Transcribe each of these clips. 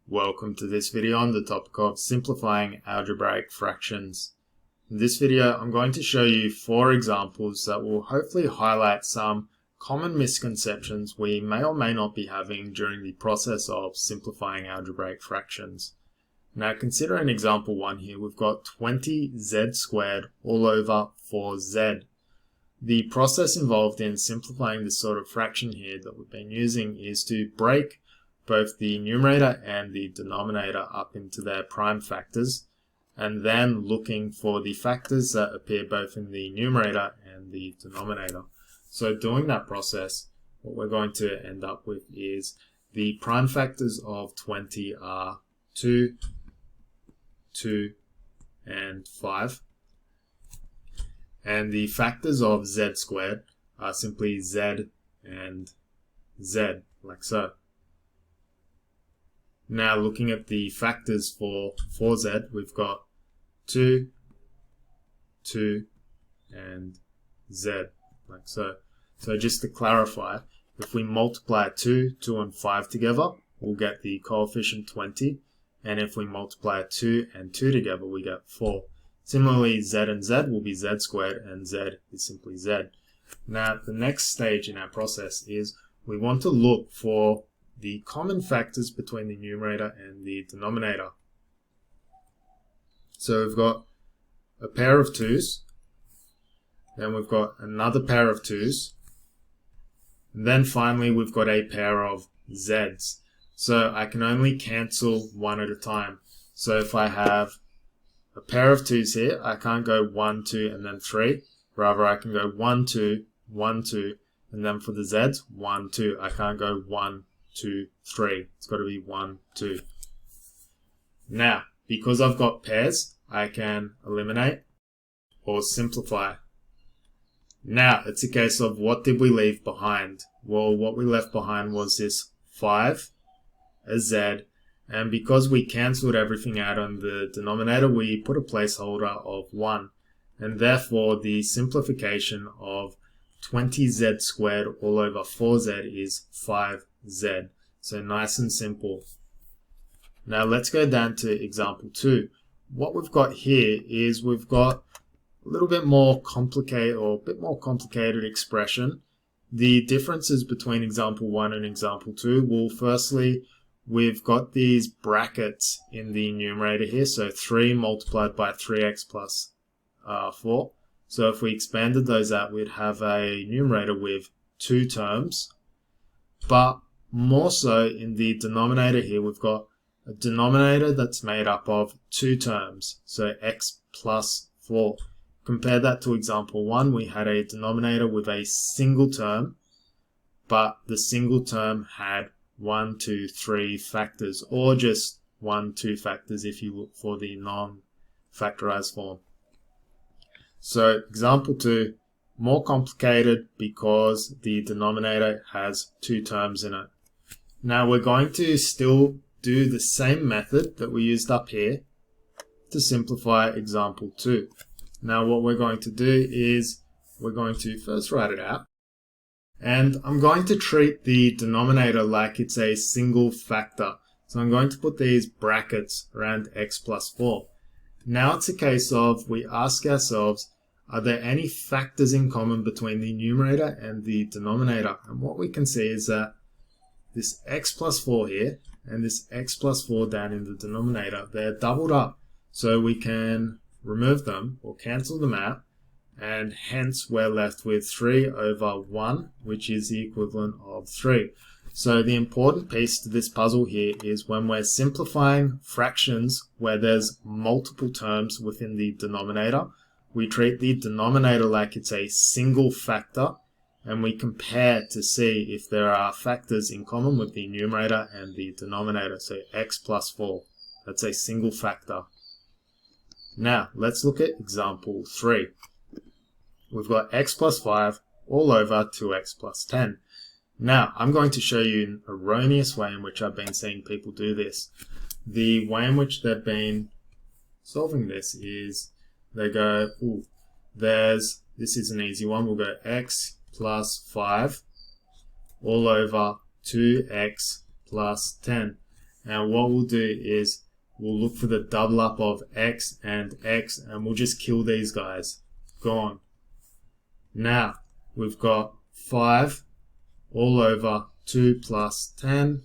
Welcome to this video on the topic of simplifying algebraic fractions. In this video, I'm going to show you 4 examples that will hopefully highlight some common misconceptions we may or may not be having during the process of simplifying algebraic fractions. Now consider an example 1 here. We've got 20z squared all over 4z. The process involved in simplifying this sort of fraction here that we've been using is to break both the numerator and the denominator up into their prime factors, and then looking for the factors that appear both in the numerator and the denominator. So doing that process, what we're going to end up with is the prime factors of 20 are 2, 2, and 5. And the factors of z squared are simply z and z, like so. Now looking at the factors for 4z, we've got 2, 2, and z, like so. So just to clarify, if we multiply 2, 2, and 5 together, we'll get the coefficient 20. And if we multiply 2 and 2 together, we get 4. Similarly, z and z will be z squared, and z is simply z. Now, the next stage in our process is we want to look for the common factors between the numerator and the denominator. So we've got a pair of 2's, then we've got another pair of 2's, and then finally we've got a pair of z's. So I can only cancel one at a time. So if I have a pair of 2's here, I can't go 1, 2, and then 3. Rather, I can go 1, 2, 1, 2, and then for the z's, 1, 2. I can't go 1, 2, 3. It's got to be 1, 2. Now, because I've got pairs, I can eliminate or simplify. Now, it's a case of what did we leave behind? Well, what we left behind was this 5, a z, and because we cancelled everything out on the denominator, we put a placeholder of 1. And therefore, the simplification of 20z squared all over 4z is 5z. So nice and simple. Now let's go down to example 2. What we've got here is we've got a little bit more complicated or a bit more complicated expression. The differences between example 1 and example 2, well, firstly, we've got these brackets in the numerator here. So 3 multiplied by 3x plus 4. So if we expanded those out, we'd have a numerator with 2 terms. But more so in the denominator here, we've got a denominator that's made up of 2 terms. So x plus 4. Compare that to example 1, we had a denominator with a single term, but the single term had 1, 2, 3 factors, or just 1, 2 factors if you look for the non-factorized form. So example 2, more complicated because the denominator has 2 terms in it. Now we're going to still do the same method that we used up here to simplify example 2. Now what we're going to do is we're going to first write it out. And I'm going to treat the denominator like it's a single factor. So I'm going to put these brackets around x plus 4. Now it's a case of we ask ourselves, are there any factors in common between the numerator and the denominator? And what we can see is that this x plus 4 here and this x plus 4 down in the denominator, they're doubled up. So we can remove them or cancel them out. And hence we're left with 3 over 1, which is the equivalent of 3. So the important piece to this puzzle here is when we're simplifying fractions where there's multiple terms within the denominator, we treat the denominator like it's a single factor, and we compare to see if there are factors in common with the numerator and the denominator. So x plus 4, that's a single factor. Now let's look at example 3. We've got x plus 5 all over 2x plus 10. Now, I'm going to show you an erroneous way in which I've been seeing people do this. The way in which they've been solving this is they go, this is an easy one. We'll go x plus 5 all over 2x plus 10. And what we'll do is we'll look for the double up of x, and we'll just kill these guys. Gone. Now, we've got 5 all over 2 plus 10,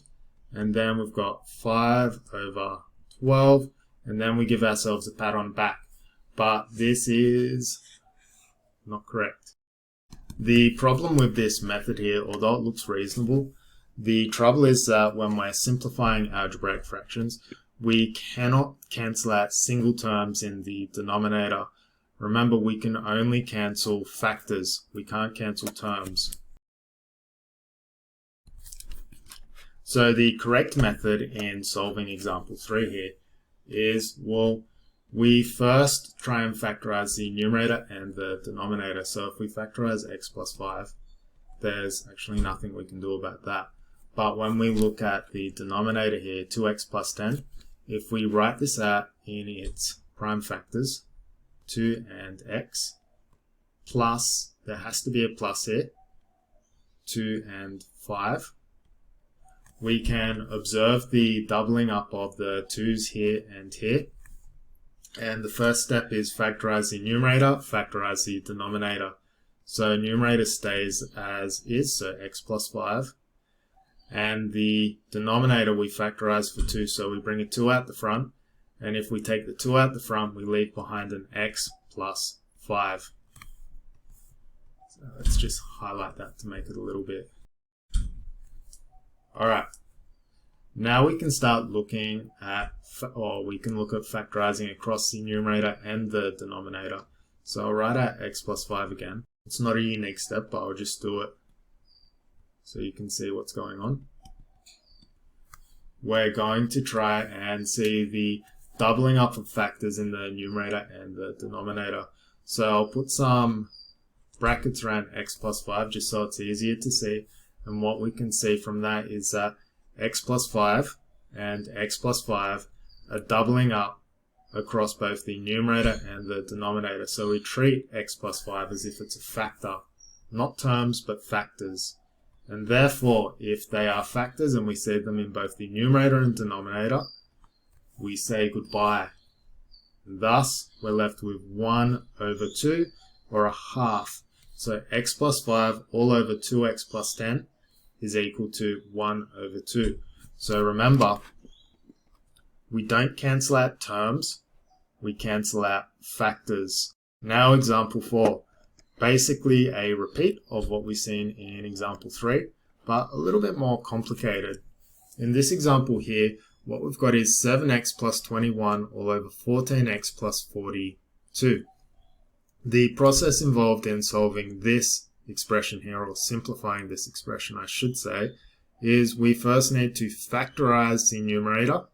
and then we've got 5 over 12, and then we give ourselves a pat on the back. But this is not correct. The problem with this method here, although it looks reasonable, the trouble is that when we're simplifying algebraic fractions, we cannot cancel out single terms in the denominator. Remember, we can only cancel factors. We can't cancel terms. So the correct method in solving example 3 here is, well, we first try and factorize the numerator and the denominator. So if we factorize x plus 5, there's actually nothing we can do about that. But when we look at the denominator here, 2x plus 10, if we write this out in its prime factors, 2 and x, plus, there has to be a plus here, 2 and 5, we can observe the doubling up of the 2's here and here. And the first step is factorize the numerator, factorize the denominator. So numerator stays as is, so x plus 5. And the denominator we factorize for 2, so we bring a 2 out the front. And if we take the 2 out the front, we leave behind an x plus 5. So let's just highlight that to make it a little bit. Alright. Now we can start looking at, or we can look at factorizing across the numerator and the denominator. So I'll write out x plus 5 again. It's not a unique step, but I'll just do it so you can see what's going on. We're going to try and see the doubling up of factors in the numerator and the denominator. So I'll put some brackets around x plus 5 just so it's easier to see. And what we can see from that is that x plus 5 and x plus 5 are doubling up across both the numerator and the denominator. So we treat x plus 5 as if it's a factor, not terms but factors. And therefore, if they are factors and we see them in both the numerator and denominator, we say goodbye. And thus, we're left with 1 over 2, or a half. So x plus 5 all over 2x plus 10 is equal to 1 over 2. So remember, we don't cancel out terms, we cancel out factors. Now example 4. Basically a repeat of what we've seen in example 3, but a little bit more complicated. In this example here, what we've got is 7x plus 21 all over 14x plus 42. The process involved in solving this expression here, or simplifying this expression I should say, is we first need to factorize the numerator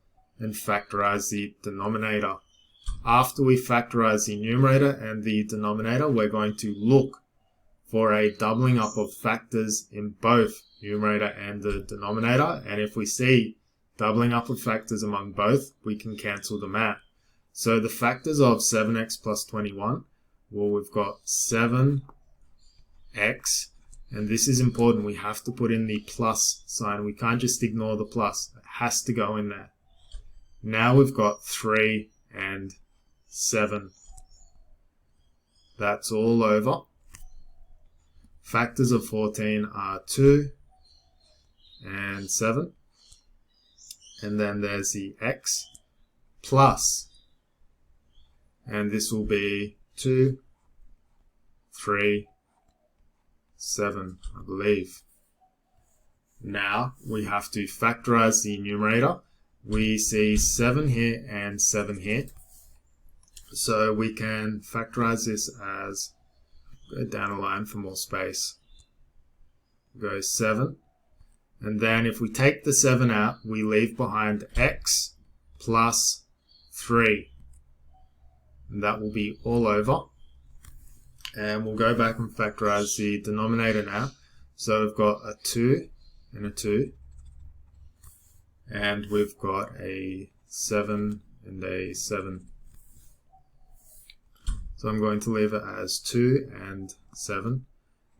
and factorize the denominator. After we factorize the numerator and the denominator, we're going to look for a doubling up of factors in both numerator and the denominator, and if we see doubling up of factors among both, we can cancel them out. So the factors of 7x plus 21, well, we've got 7x, and this is important, we have to put in the plus sign, we can't just ignore the plus, it has to go in there. Now we've got 3 and 7. That's all over. Factors of 14 are 2 and 7. And then there's the x plus, and this will be 2, 3, 7, I believe. Now we have to factorize the numerator. We see 7 here and 7 here. So we can factorize this as, go down a line for more space, go 7. And then if we take the 7 out, we leave behind x plus 3. And that will be all over. And we'll go back and factorize the denominator now. So we've got a 2 and a 2. And we've got a 7 and a 7. So I'm going to leave it as 2 and 7.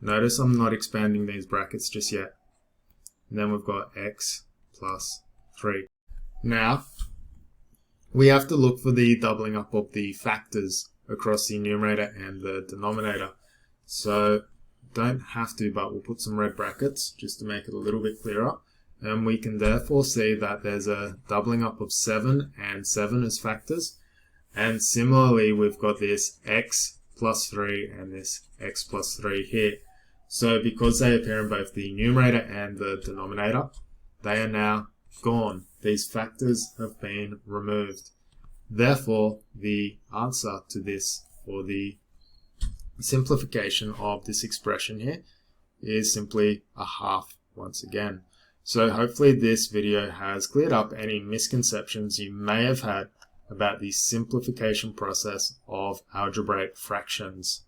Notice I'm not expanding these brackets just yet. And then we've got x plus 3. Now, we have to look for the doubling up of the factors across the numerator and the denominator. So, don't have to, but we'll put some red brackets just to make it a little bit clearer. And we can therefore see that there's a doubling up of 7 and 7 as factors. And similarly, we've got this x plus 3 and this x plus 3 here. So because they appear in both the numerator and the denominator, they are now gone. These factors have been removed. Therefore, the answer to this, or the simplification of this expression here, is simply a half once again. So hopefully this video has cleared up any misconceptions you may have had about the simplification process of algebraic fractions.